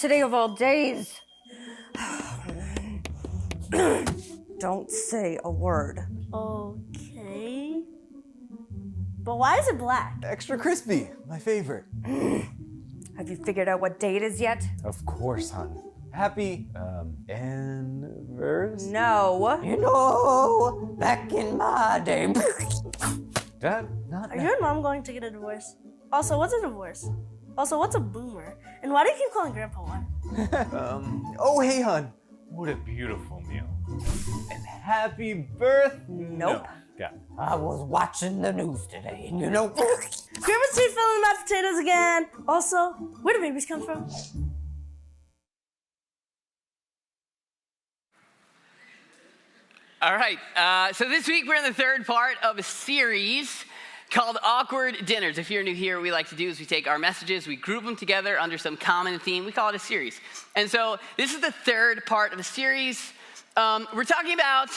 today of all days? Don't say a word. Okay. But why is it black? Extra crispy, my favorite. Have you figured out what day it is yet? Of course, hon. Happy, anniversary? No. You know, back in my day. Dad, not Are you and Mom going to get a divorce? Also, what's a divorce? Also, what's a boomer? And why do you keep calling Grandpa one? Oh, hey, hon. What a beautiful meal. And happy birthday. Nope. Yeah. I was watching the news today, and you know. Grandpa Street filling mashed potatoes again. Also, where do babies come from? All right, so this week we're in the third part of a series called Awkward Dinners. If you're new here, what we like to do is we take our messages, we group them together under some common theme. We call it a series. And so this is the third part of the series. We're talking about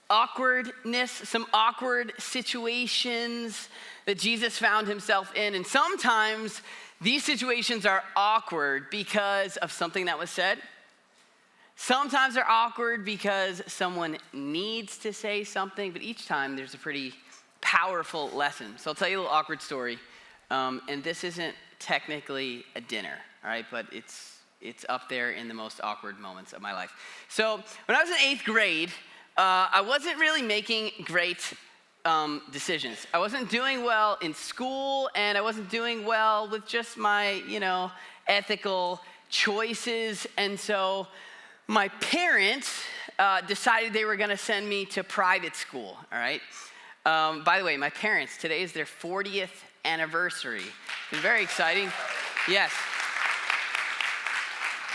awkwardness, some awkward situations that Jesus found himself in. And sometimes these situations are awkward because of something that was said. Sometimes they're awkward because someone needs to say something, but each time there's a pretty powerful lesson. So I'll tell you a little awkward story. And this isn't technically a dinner, all right? But it's up there in the most awkward moments of my life. So when I was in 8th grade, I wasn't really making great decisions. I wasn't doing well in school, and I wasn't doing well with just my, ethical choices. And so my parents decided they were going to send me to private school, all right? By the way, my parents, today is their 40th anniversary. It's very exciting. Yes.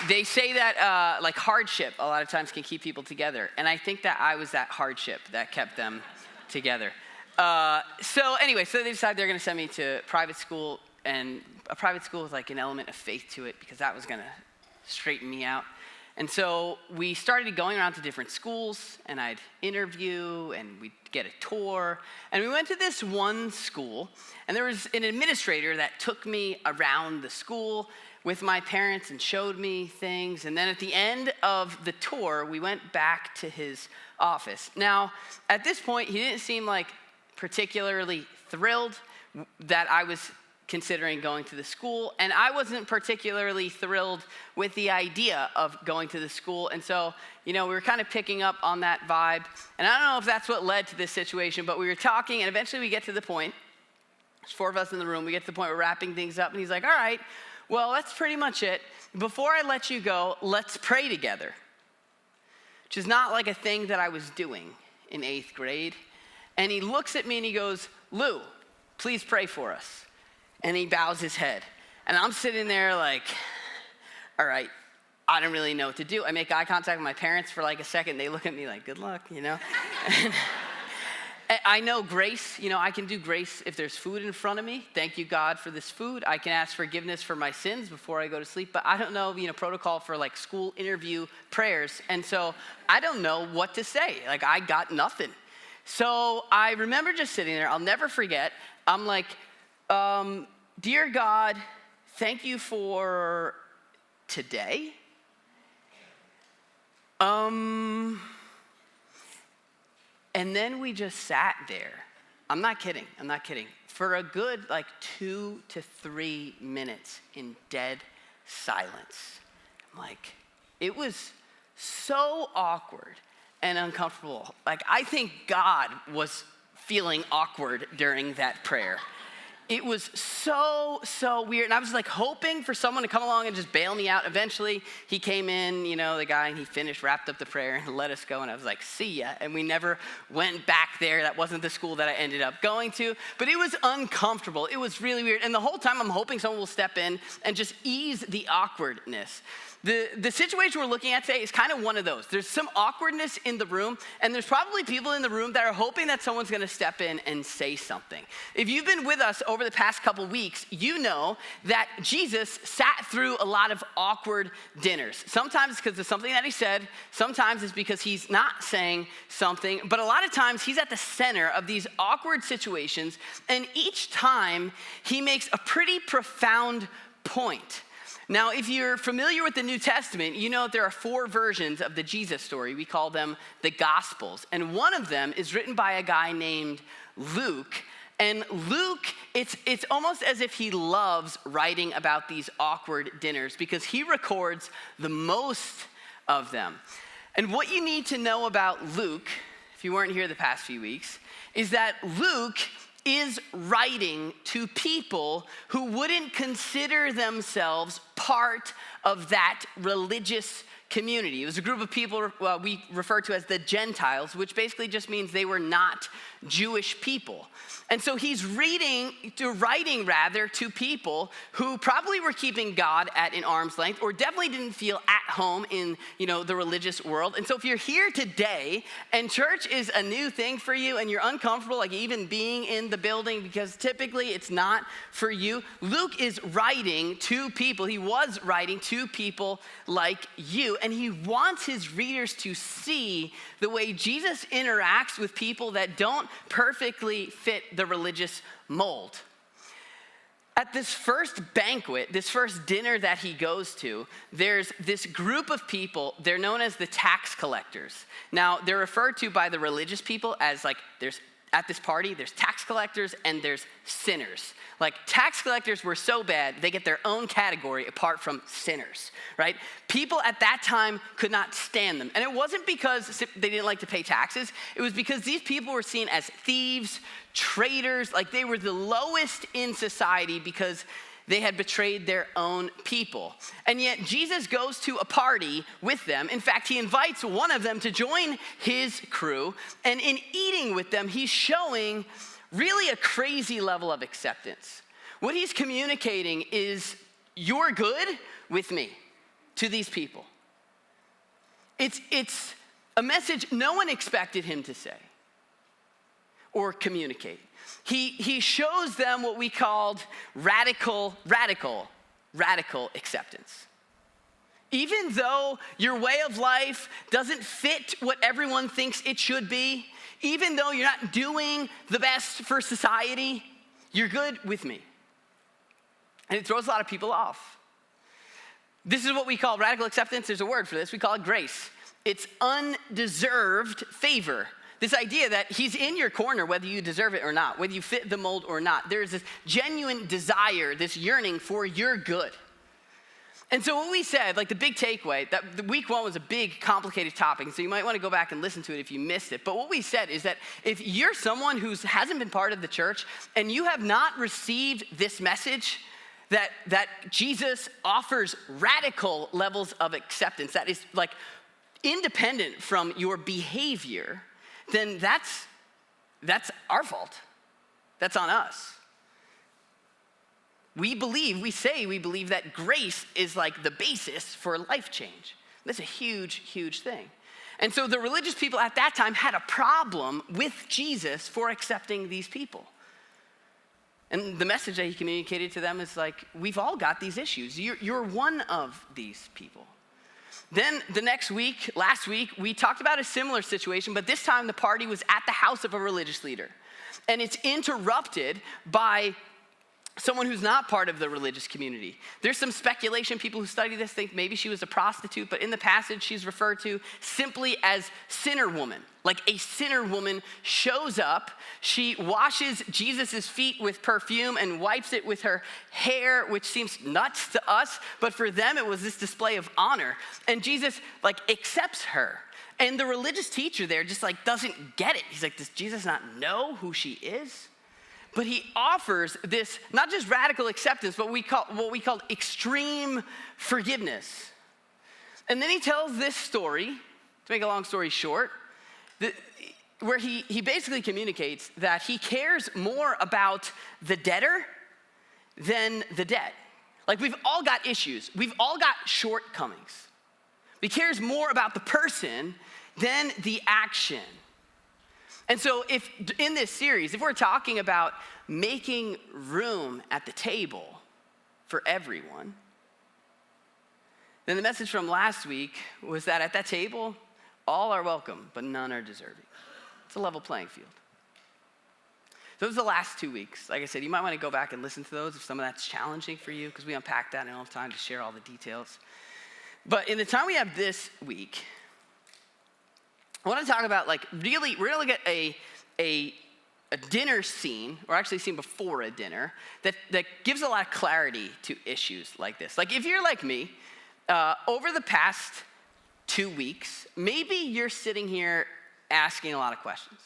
They say that like hardship a lot of times can keep people together. And I think that I was that hardship that kept them together. So they decided they're going to send me to private school. And a private school with like an element of faith to it because that was going to straighten me out. And so we started going around to different schools, and I'd interview, and we'd get a tour. And we went to this one school, and there was an administrator that took me around the school with my parents and showed me things. And then at the end of the tour, we went back to his office. Now, at this point, he didn't seem like particularly thrilled that I was considering going to the school, and I wasn't particularly thrilled with the idea of going to the school. And so, we were kind of picking up on that vibe. And I don't know if that's what led to this situation, but we were talking, and eventually we get to the point, there's 4 of us in the room, we get to the point where we're wrapping things up, and he's like, all right, well, that's pretty much it. Before I let you go, let's pray together, which is not like a thing that I was doing in 8th grade. And he looks at me and he goes, Lou, please pray for us. And he bows his head. And I'm sitting there like, all right, I don't really know what to do. I make eye contact with my parents for like a second. They look at me like, good luck, And I know grace, I can do grace if there's food in front of me. Thank you, God, for this food. I can ask forgiveness for my sins before I go to sleep. But I don't know, protocol for like school interview prayers. And so I don't know what to say. Like, I got nothing. So I remember just sitting there. I'll never forget. I'm like, dear God, thank you for today. And then we just sat there. I'm not kidding. For a good 2 to 3 minutes in dead silence. It was so awkward and uncomfortable. I think God was feeling awkward during that prayer. It was so weird. And I was hoping for someone to come along and just bail me out. Eventually, he came in, the guy, and he wrapped up the prayer and let us go. And I was like, see ya. And we never went back there. That wasn't the school that I ended up going to. But it was uncomfortable. It was really weird. And the whole time I'm hoping someone will step in and just ease the awkwardness. The situation we're looking at today is kind of one of those. There's some awkwardness in the room, and there's probably people in the room that are hoping that someone's going to step in and say something. If you've been with us over the past couple weeks, you know that Jesus sat through a lot of awkward dinners. Sometimes it's because of something that he said. Sometimes it's because he's not saying something. But a lot of times he's at the center of these awkward situations, and each time he makes a pretty profound point. Now, if you're familiar with the New Testament, you know that there are 4 versions of the Jesus story. We call them the Gospels. And one of them is written by a guy named Luke. And Luke, it's almost as if he loves writing about these awkward dinners because he records the most of them. And what you need to know about Luke, if you weren't here the past few weeks, is that Luke is writing to people who wouldn't consider themselves part of that religious community. It was a group of people we refer to as the Gentiles, which basically just means they were not Jewish people. And so he's writing to people who probably were keeping God at an arm's length or definitely didn't feel at home in, the religious world. And so if you're here today and church is a new thing for you and you're uncomfortable like even being in the building because typically it's not for you, Luke is writing to people. He was writing to people like you, and he wants his readers to see the way Jesus interacts with people that don't perfectly fit the religious mold. At this first banquet, this first dinner that he goes to, there's this group of people. They're known as the tax collectors. Now, they're referred to by the religious people as at this party, there's tax collectors and there's sinners. Like, tax collectors were so bad, they get their own category apart from sinners, right? People at that time could not stand them. And it wasn't because they didn't like to pay taxes. It was because these people were seen as thieves, traitors, like they were the lowest in society because they had betrayed their own people. And yet Jesus goes to a party with them. In fact, he invites one of them to join his crew. And in eating with them, he's showing really a crazy level of acceptance. What he's communicating is, you're good with me, to these people. It's a message no one expected him to say or communicate. He shows them what we called radical acceptance. Even though your way of life doesn't fit what everyone thinks it should be, even though you're not doing the best for society, you're good with me. And it throws a lot of people off. This is what we call radical acceptance. There's a word for this. We call it grace. It's undeserved favor. This idea that he's in your corner whether you deserve it or not, whether you fit the mold or not. There's this genuine desire, this yearning for your good. And so what we said, like the big takeaway, that the week 1 was a big, complicated topic, and so you might want to go back and listen to it if you missed it. But what we said is that if you're someone who hasn't been part of the church and you have not received this message, that Jesus offers radical levels of acceptance, that is like independent from your behavior, then that's our fault. That's on us. We say we believe that grace is like the basis for life change. That's a huge, huge thing. And so the religious people at that time had a problem with Jesus for accepting these people. And the message that he communicated to them is like, we've all got these issues. You're one of these people. Then the next week, last week, we talked about a similar situation, but this time the party was at the house of a religious leader. And it's interrupted by someone who's not part of the religious community. There's some speculation. People who study this think maybe she was a prostitute, but in the passage she's referred to simply as sinner woman. Like a sinner woman shows up, she washes Jesus' feet with perfume and wipes it with her hair, which seems nuts to us, but for them it was this display of honor. And Jesus accepts her. And the religious teacher there just doesn't get it. He's like, does Jesus not know who she is? But he offers this, not just radical acceptance, but what we call extreme forgiveness. And then he tells this story, to make a long story short, where he basically communicates that he cares more about the debtor than the debt. Like, we've all got issues. We've all got shortcomings. He cares more about the person than the action. And so if in this series, if we're talking about making room at the table for everyone, then the message from last week was that at that table, all are welcome, but none are deserving. It's a level playing field. Those are the last 2 weeks. Like I said, you might want to go back and listen to those if some of that's challenging for you, because we unpacked that and I don't have time to share all the details. But in the time we have this week, I want to talk about really, we're going to look at a dinner scene, or actually a scene before a dinner, that gives a lot of clarity to issues like this. Like if you're like me, over the past 2 weeks, maybe you're sitting here asking a lot of questions.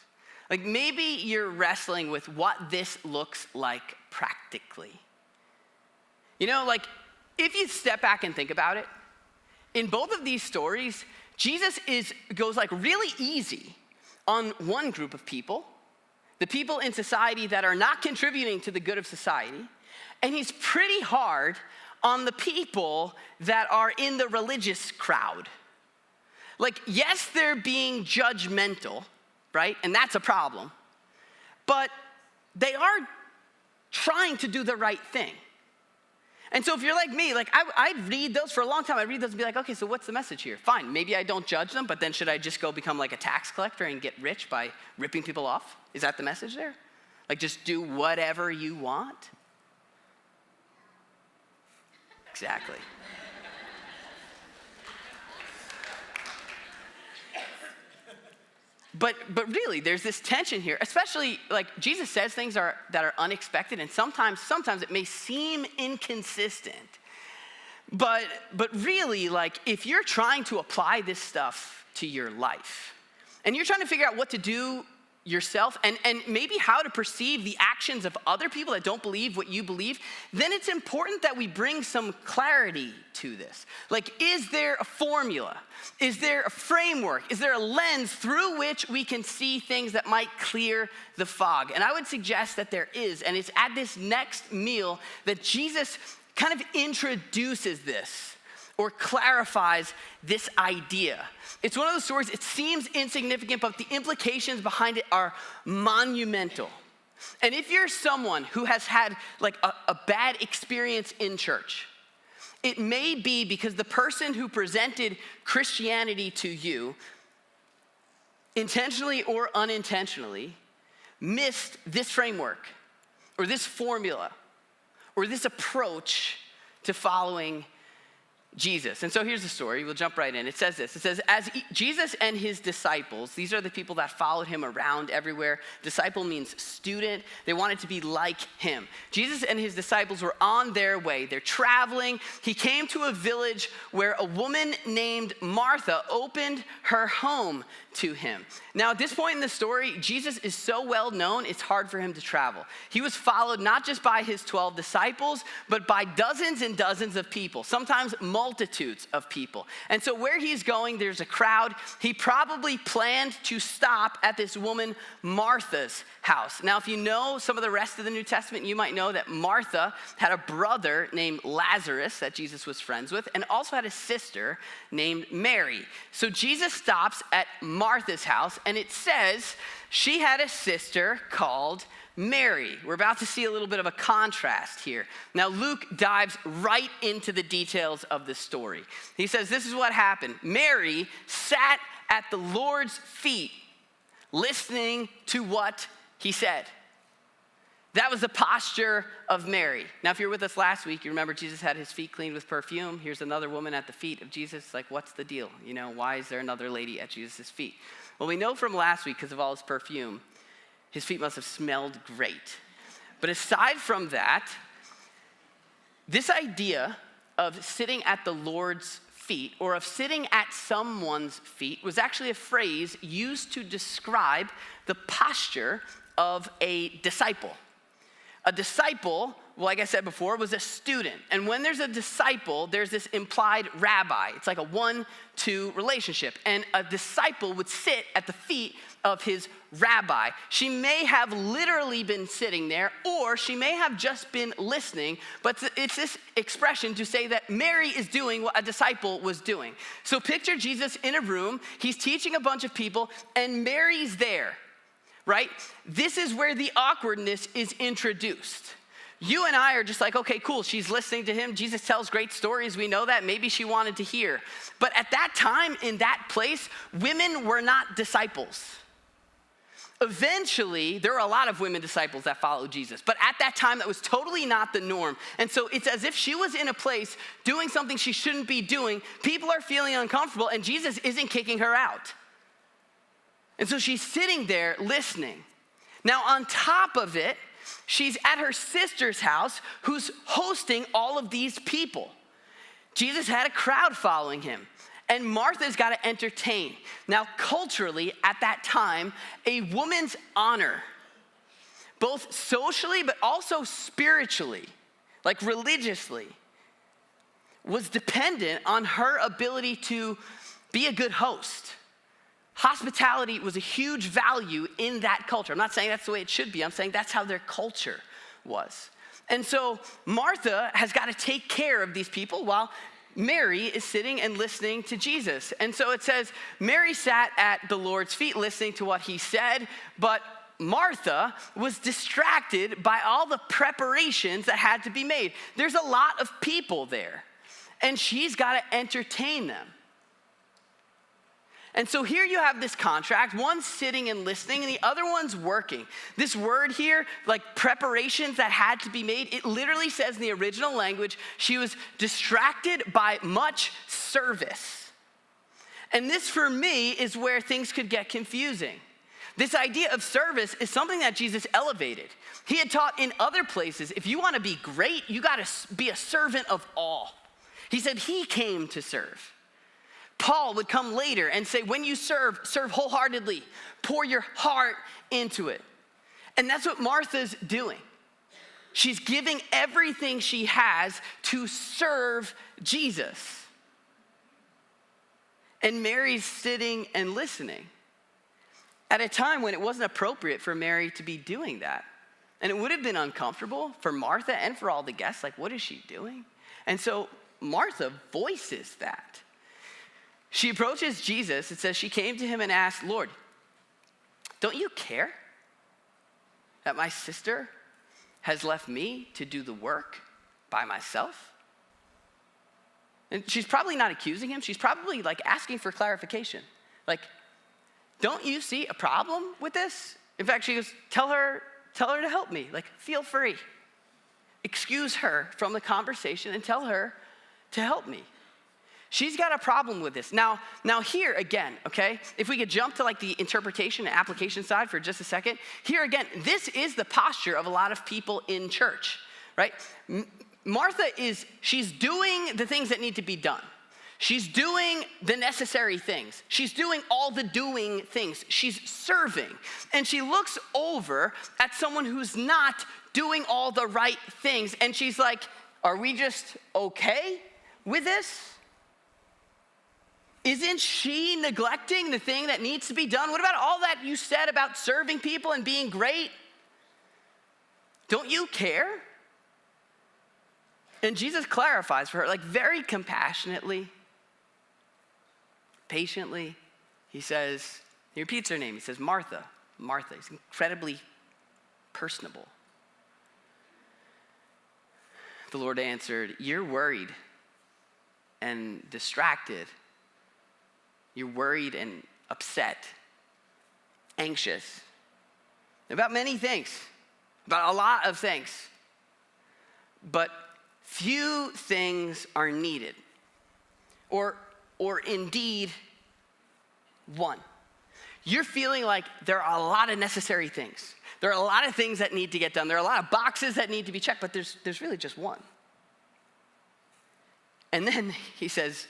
Like maybe you're wrestling with what this looks like practically. You know, like if you step back and think about it, in both of these stories, Jesus goes like really easy on one group of people, the people in society that are not contributing to the good of society, and he's pretty hard on the people that are in the religious crowd. Like, yes, they're being judgmental, right? And that's a problem. But they are trying to do the right thing. And so if you're like me, like I'd read those for a long time. I'd read those and be like, okay, so what's the message here? Fine, maybe I don't judge them, but then should I just go become like a tax collector and get rich by ripping people off? Is that the message there? Like just do whatever you want? Exactly. But really, there's this tension here, especially like Jesus says things that are unexpected, and sometimes it may seem inconsistent. But really, like if you're trying to apply this stuff to your life, and you're trying to figure out what to do yourself and maybe how to perceive the actions of other people that don't believe what you believe, then it's important that we bring some clarity to this. Like, is there a formula? Is there a framework? Is there a lens through which we can see things that might clear the fog? And I would suggest that there is, and it's at this next meal that Jesus kind of introduces this or clarifies this idea. It's one of those stories, it seems insignificant, but the implications behind it are monumental. And if you're someone who has had like a bad experience in church, it may be because the person who presented Christianity to you, intentionally or unintentionally, missed this framework or this formula or this approach to following Jesus. And so here's the story. We'll jump right in. It says this. It says, as Jesus and his disciples, these are the people that followed him around everywhere. Disciple means student. They wanted to be like him. Jesus and his disciples were on their way. They're traveling. He came to a village where a woman named Martha opened her home to him. Now, at this point in the story, Jesus is so well known, it's hard for him to travel. He was followed not just by his 12 disciples, but by dozens and dozens of people, sometimes multitudes of people. And so where he's going, there's a crowd. He probably planned to stop at this woman Martha's house. Now, if you know some of the rest of the New Testament, you might know that Martha had a brother named Lazarus that Jesus was friends with, and also had a sister named Mary. So Jesus stops at Martha's house, and it says she had a sister called Mary. We're about to see a little bit of a contrast here. Now, Luke dives right into the details of the story. He says, this is what happened. Mary sat at the Lord's feet, listening to what he said. That was the posture of Mary. Now, if you were with us last week, you remember Jesus had his feet cleaned with perfume. Here's another woman at the feet of Jesus. Like, what's the deal? You know, why is there another lady at Jesus' feet? Well, we know from last week, because of all his perfume, his feet must have smelled great. But aside from that, this idea of sitting at the Lord's feet, or of sitting at someone's feet, was actually a phrase used to describe the posture of a disciple. A disciple, well, like I said before, was a student. And when there's a disciple, there's this implied rabbi. It's like a 1-2 relationship. And a disciple would sit at the feet of his rabbi. She may have literally been sitting there, or she may have just been listening, but it's this expression to say that Mary is doing what a disciple was doing. So picture Jesus in a room, he's teaching a bunch of people, and Mary's there. Right? This is where the awkwardness is introduced. You and I are just like, okay, cool, she's listening to him. Jesus tells great stories. We know that. Maybe she wanted to hear. But at that time, in that place, women were not disciples. Eventually, there were a lot of women disciples that followed Jesus, but at that time, that was totally not the norm. And so it's as if she was in a place doing something she shouldn't be doing. People are feeling uncomfortable, and Jesus isn't kicking her out. And so she's sitting there listening. Now, on top of it, she's at her sister's house who's hosting all of these people. Jesus had a crowd following him. And Martha's got to entertain. Now, culturally, at that time, a woman's honor, both socially but also spiritually, like religiously, was dependent on her ability to be a good host. Hospitality was a huge value in that culture. I'm not saying that's the way it should be. I'm saying that's how their culture was. And so Martha has got to take care of these people while Mary is sitting and listening to Jesus. And so it says, Mary sat at the Lord's feet listening to what he said, but Martha was distracted by all the preparations that had to be made. There's a lot of people there, and she's got to entertain them. And so here you have this contract, one sitting and listening, and the other one's working. This word here, like preparations that had to be made, it literally says in the original language, she was distracted by much service. And this, for me, is where things could get confusing. This idea of service is something that Jesus elevated. He had taught in other places, if you want to be great, you got to be a servant of all. He said he came to serve. Paul would come later and say, when you serve, serve wholeheartedly. Pour your heart into it. And that's what Martha's doing. She's giving everything she has to serve Jesus. And Mary's sitting and listening at a time when it wasn't appropriate for Mary to be doing that. And it would have been uncomfortable for Martha and for all the guests. Like, what is she doing? And so Martha voices that. She approaches Jesus. It says she came to him and asked, Lord, don't you care that my sister has left me to do the work by myself? And she's probably not accusing him. She's probably like asking for clarification. Like, don't you see a problem with this? In fact, she goes, tell her to help me. Like, feel free. Excuse her from the conversation and tell her to help me. She's got a problem with this. Now here again, okay, if we could jump to like the interpretation and application side for just a second. Here again, this is the posture of a lot of people in church, right? Martha she's doing the things that need to be done. She's doing the necessary things. She's doing all the doing things. She's serving. And she looks over at someone who's not doing all the right things. And she's like, are we just okay with this? Isn't she neglecting the thing that needs to be done? What about all that you said about serving people and being great? Don't you care? And Jesus clarifies for her, like very compassionately, patiently. He says, he repeats her name. He says, Martha, Martha. He's incredibly personable. The Lord answered, you're worried and distracted. You're worried and upset, anxious about many things, about a lot of things. But few things are needed, or indeed one. You're feeling like there are a lot of necessary things. There are a lot of things that need to get done. There are a lot of boxes that need to be checked, but there's really just one. And then he says,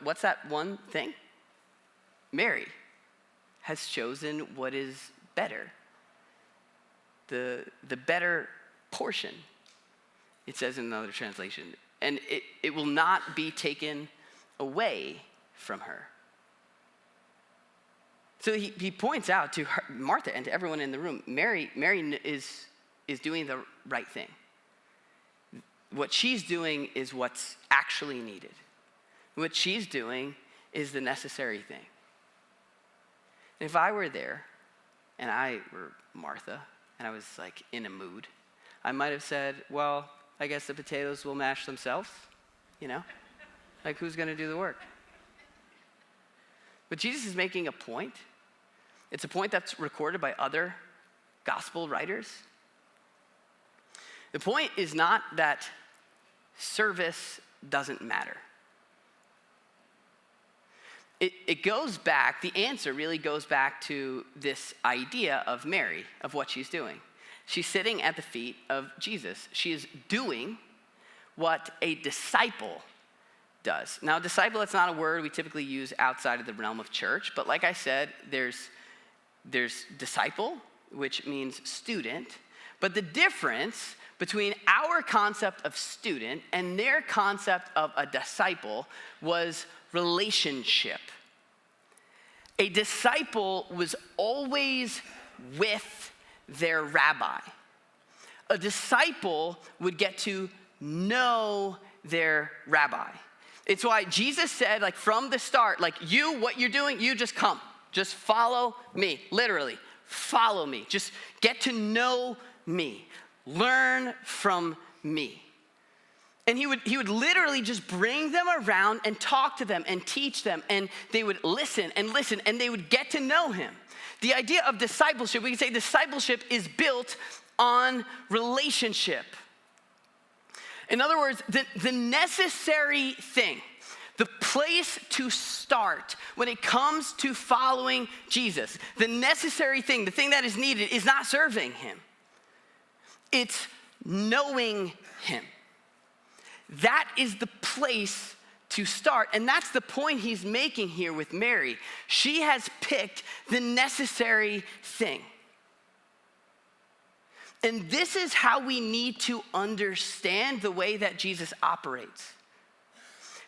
what's that one thing? Mary has chosen what is better, the better portion, it says in another translation, and it will not be taken away from her. So he points out to her, Martha and to everyone in the room, Mary is doing the right thing. What she's doing is what's actually needed. What she's doing is the necessary thing. If I were there and I were Martha and I was like in a mood, I might have said, well, I guess the potatoes will mash themselves, you know? Like, who's going to do the work? But Jesus is making a point. It's a point that's recorded by other gospel writers. The point is not that service doesn't matter. It goes back, the answer really goes back to this idea of Mary, of what she's doing. She's sitting at the feet of Jesus. She is doing what a disciple does. Now, disciple, that's not a word we typically use outside of the realm of church, but like I said, there's disciple, which means student, but the difference between our concept of student and their concept of a disciple was relationship. A disciple was always with their rabbi. A disciple would get to know their rabbi. It's why Jesus said, like from the start, like what you're doing, you just come. Just follow me, literally. Follow me. Just get to know me. Learn from me. And he would literally just bring them around and talk to them and teach them, and they would listen, and they would get to know him. The idea of discipleship, we can say discipleship is built on relationship. In other words, the necessary thing, the place to start when it comes to following Jesus, the necessary thing, the thing that is needed is not serving him. It's knowing him. That is the place to start. And that's the point he's making here with Mary. She has picked the necessary thing. And this is how we need to understand the way that Jesus operates.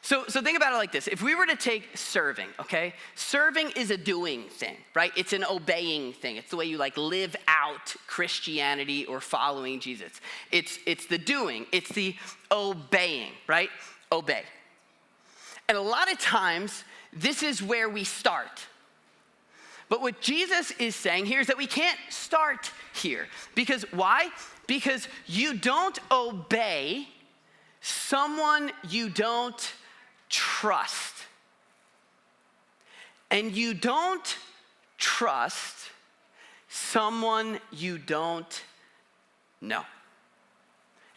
So think about it like this. If we were to take serving, okay? Serving is a doing thing, right? It's an obeying thing. It's the way you like live out Christianity or following Jesus. It's the doing. It's the obeying, right? Obey. And a lot of times, this is where we start. But what Jesus is saying here is that we can't start here. Because why? Because you don't obey someone you don't trust. And you don't trust someone you don't know.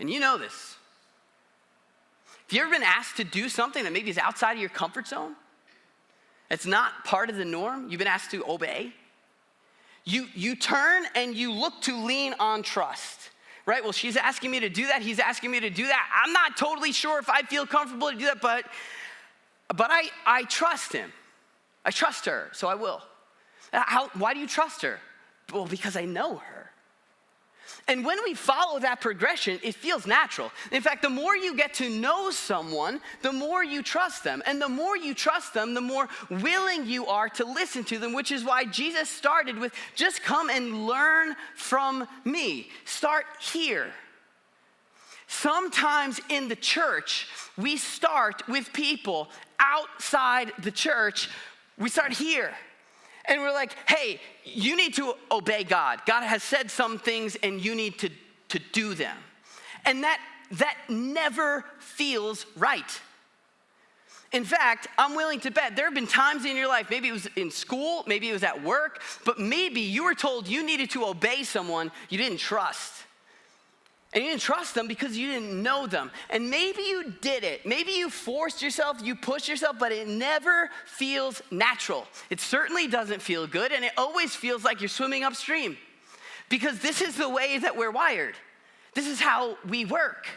And you know this. Have you ever been asked to do something that maybe is outside of your comfort zone? It's not part of the norm. You've been asked to obey. You turn and you look to lean on trust. Right? Well, she's asking me to do that. He's asking me to do that. I'm not totally sure if I feel comfortable to do that, but I trust him. I trust her, so I will. Why do you trust her? Well, because I know her. And when we follow that progression, it feels natural. In fact, the more you get to know someone, the more you trust them. And the more you trust them, the more willing you are to listen to them, which is why Jesus started with, just come and learn from me. Start here. Sometimes in the church, we start with people outside the church. We start here. And we're like, hey, you need to obey God. God has said some things and you need to do them. And that never feels right. In fact, I'm willing to bet there have been times in your life, maybe it was in school, maybe it was at work, but maybe you were told you needed to obey someone you didn't trust. And you didn't trust them because you didn't know them. And maybe you did it. Maybe you forced yourself, you pushed yourself, but it never feels natural. It certainly doesn't feel good, and it always feels like you're swimming upstream. Because this is the way that we're wired. This is how we work.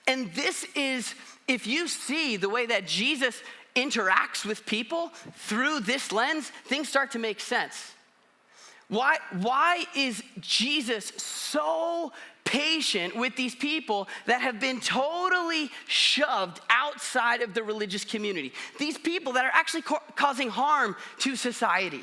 And this is, if you see the way that Jesus interacts with people through this lens, things start to make sense. Why is Jesus so patient with these people that have been totally shoved outside of the religious community? These people that are actually causing harm to society.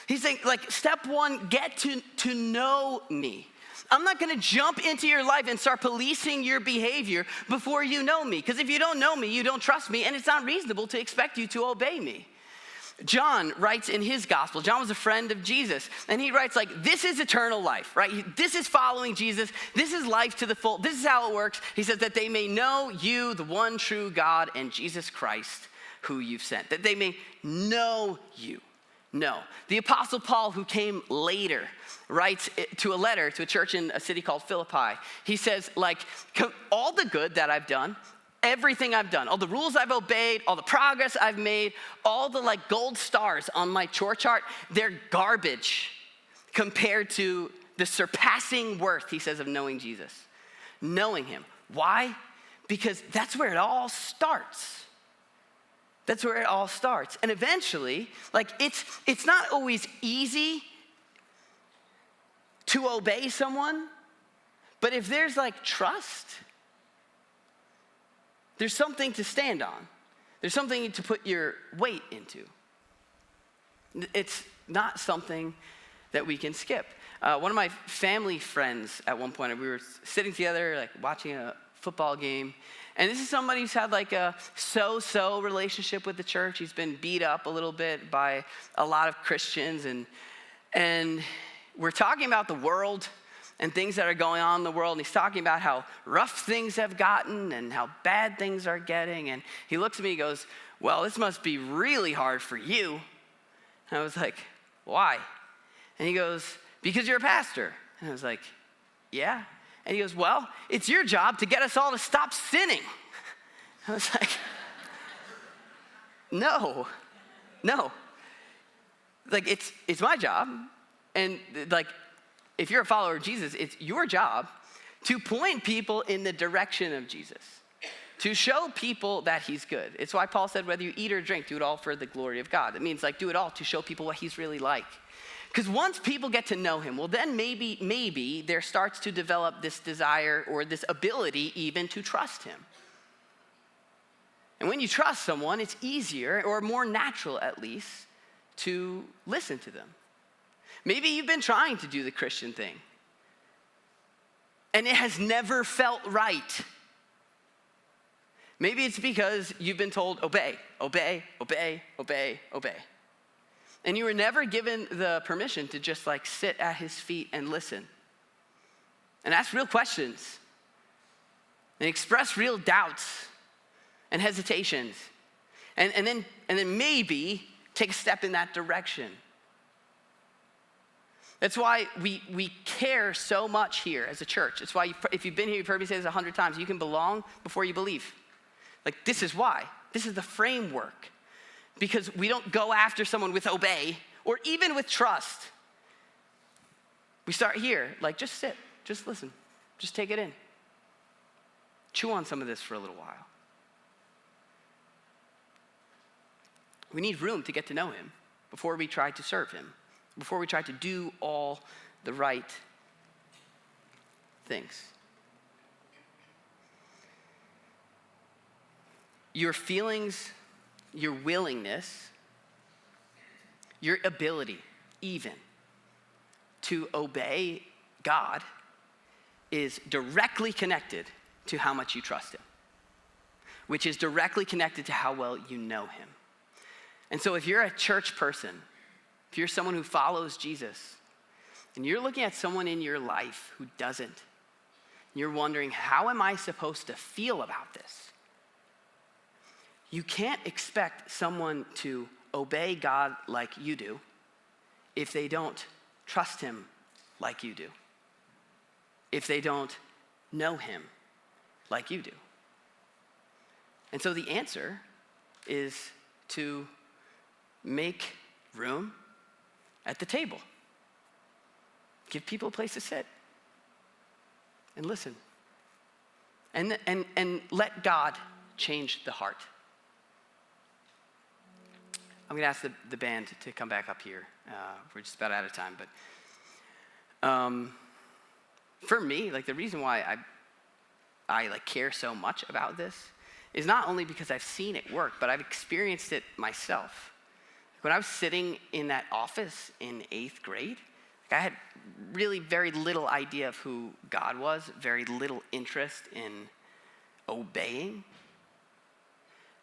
He's saying, like, step one, get to know me. I'm not gonna jump into your life and start policing your behavior before you know me. Because if you don't know me, you don't trust me, and it's not reasonable to expect you to obey me. John writes in his gospel, John was a friend of Jesus, and he writes like, this is eternal life, right? This is following Jesus. This is life to the full. This is how it works. He says that they may know you, the one true God, and Jesus Christ, who you've sent. That they may know you. No. The Apostle Paul, who came later, writes to a letter to a church in a city called Philippi. He says, like, all the good that I've done, everything I've done, all the rules I've obeyed, all the progress I've made, all the like gold stars on my chore chart, they're garbage compared to the surpassing worth, he says, of knowing Jesus. Knowing him. Why? Because that's where it all starts. That's where it all starts. And eventually, like it's not always easy to obey someone, but if there's like trust, there's something to stand on. There's something to put your weight into. It's not something that we can skip. One of my family friends at one point, we were sitting together, like watching a football game. And this is somebody who's had like a so-so relationship with the church. He's been beat up a little bit by a lot of Christians. And we're talking about the world and things that are going on in the world. And he's talking about how rough things have gotten and how bad things are getting. And he looks at me and goes, well, this must be really hard for you. And I was like, why? And he goes, because you're a pastor. And I was like, yeah. And he goes, well, it's your job to get us all to stop sinning. I was like, no. Like, it's my job. And like, if you're a follower of Jesus, it's your job to point people in the direction of Jesus, to show people that he's good. It's why Paul said, whether you eat or drink, do it all for the glory of God. It means like, do it all to show people what he's really like. Because once people get to know him, well, then maybe there starts to develop this desire or this ability even to trust him. And when you trust someone, it's easier or more natural at least to listen to them. Maybe you've been trying to do the Christian thing and it has never felt right. Maybe it's because you've been told, obey, obey, obey, obey, obey. And you were never given the permission to just like sit at his feet and listen and ask real questions and express real doubts and hesitations and then maybe take a step in that direction. That's why we care so much here as a church. It's why if you've been here, you've heard me say this 100 times, you can belong before you believe. Like, this is why. This is the framework. Because we don't go after someone with obey or even with trust. We start here, like just sit, just listen, just take it in. Chew on some of this for a little while. We need room to get to know him before we try to serve him, before we try to do all the right things. Your feelings, your willingness, your ability even to obey God is directly connected to how much you trust him, which is directly connected to how well you know him. And so if you're a church person, if you're someone who follows Jesus, and you're looking at someone in your life who doesn't, and you're wondering, how am I supposed to feel about this? You can't expect someone to obey God like you do if they don't trust him like you do, if they don't know him like you do. And so the answer is to make room at the table. Give people a place to sit and listen. And let God change the heart. I'm gonna ask the band to come back up here. We're just about out of time, but for me, like the reason why I like care so much about this is not only because I've seen it work, but I've experienced it myself. When I was sitting in that office in 8th grade, I had really very little idea of who God was, very little interest in obeying.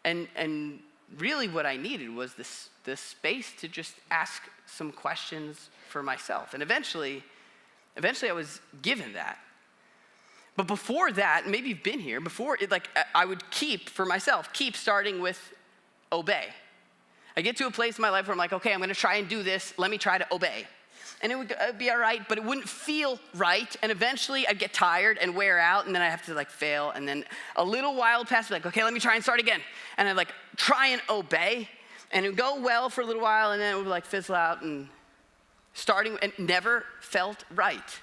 And really what I needed was this space to just ask some questions for myself. And eventually I was given that. But before that, maybe you've been here, before it, like I would keep for myself, keep starting with obey. I get to a place in my life where I'm like, okay, I'm gonna try and do this. Let me try to obey. And it would be all right, but it wouldn't feel right. And eventually I'd get tired and wear out, and then I have to like fail. And then a little while would pass, like, okay, let me try and start again. And I'd like try and obey. And it would go well for a little while, and then it would like fizzle out, and it never felt right.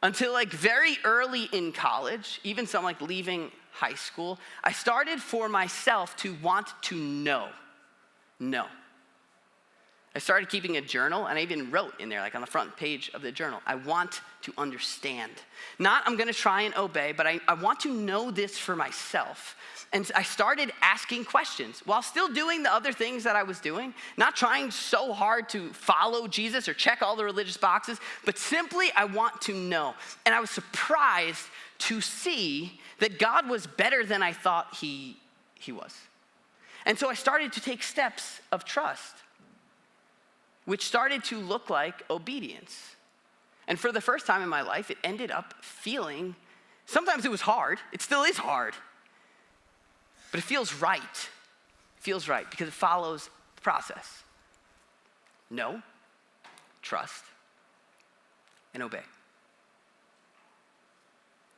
Until like very early in college, even some like leaving high school, I started for myself to want to know. I started keeping a journal, and I even wrote in there, like on the front page of the journal, I want to understand. Not I'm gonna try and obey, but I want to know this for myself. And I started asking questions while still doing the other things that I was doing, not trying so hard to follow Jesus or check all the religious boxes, but simply I want to know. And I was surprised to see that God was better than I thought he was. And so I started to take steps of trust, which started to look like obedience. And for the first time in my life, it ended up feeling, sometimes it was hard, it still is hard, but it feels right. It feels right because it follows the process. Know, trust, and obey.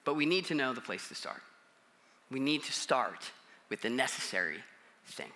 But we need to know the place to start. We need to start with the necessary thing.